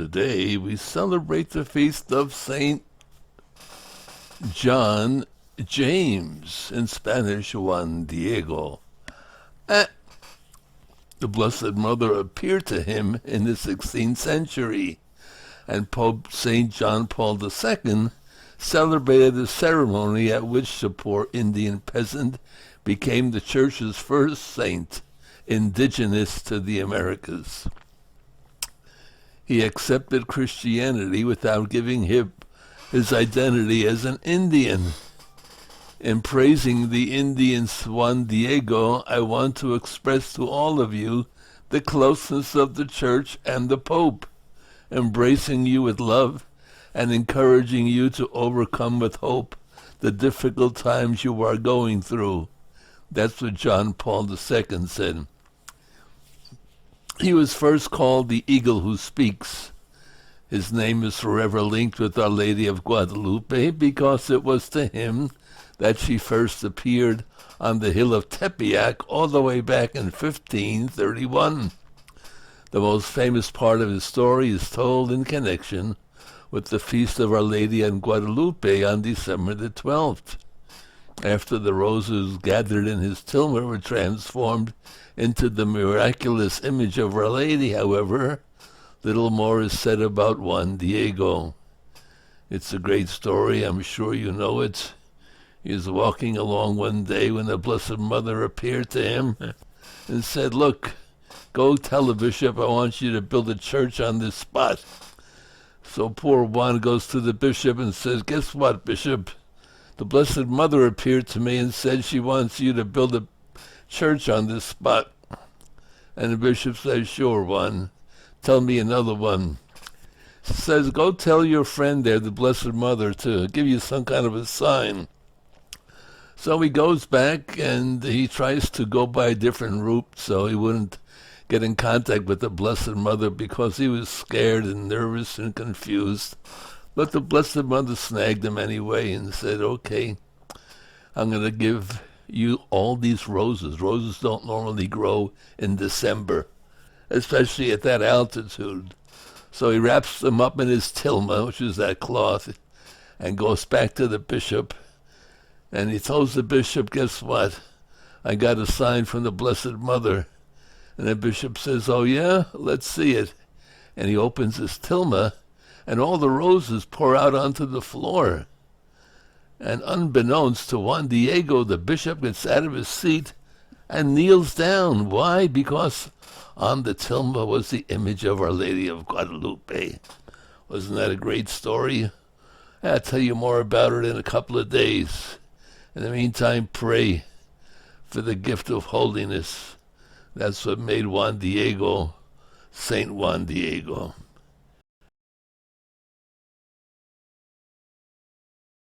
Today we celebrate the feast of Saint John James, in Spanish Juan Diego. The Blessed Mother appeared to him in the 16th century, and Pope St. John Paul II celebrated a ceremony at which the poor Indian peasant became the Church's first saint, indigenous to the Americas. He accepted Christianity without giving his identity as an Indian. In praising the Indian Juan Diego, I want to express to all of you the closeness of the Church and the Pope, embracing you with love and encouraging you to overcome with hope the difficult times you are going through. That's what John Paul II said. He was first called the Eagle Who Speaks. His name is forever linked with Our Lady of Guadalupe because it was to him that she first appeared on the hill of Tepeyac all the way back in 1531. The most famous part of his story is told in connection with the feast of Our Lady in Guadalupe on December the 12th. After the roses gathered in his tilma were transformed into the miraculous image of Our Lady, however, little more is said about Juan Diego. It's a great story, I'm sure you know it. He was walking along one day when the Blessed Mother appeared to him and said, "Look, go tell the bishop I want you to build a church on this spot." So poor Juan goes to the bishop and says, "Guess what, Bishop? The Blessed Mother appeared to me and said she wants you to build a church on this spot." And the bishop says, "Sure, Juan. Tell me another one." He says, "Go tell your friend there, the Blessed Mother, to give you some kind of a sign." So he goes back and he tries to go by a different route so he wouldn't get in contact with the Blessed Mother because he was scared and nervous and confused. But the Blessed Mother snagged him anyway and said, "Okay, I'm going to give you all these roses. Roses don't normally grow in December, especially at that altitude." So he wraps them up in his tilma, which is that cloth, and goes back to the bishop. And he tells the bishop, "Guess what? I got a sign from the Blessed Mother." And the bishop says, "Oh yeah? Let's see it." And he opens his tilma, and all the roses pour out onto the floor. And unbeknownst to Juan Diego, the bishop gets out of his seat and kneels down. Why? Because on the tilma was the image of Our Lady of Guadalupe. Wasn't that a great story? I'll tell you more about it in a couple of days. In the meantime, pray for the gift of holiness. That's what made Juan Diego Saint Juan Diego.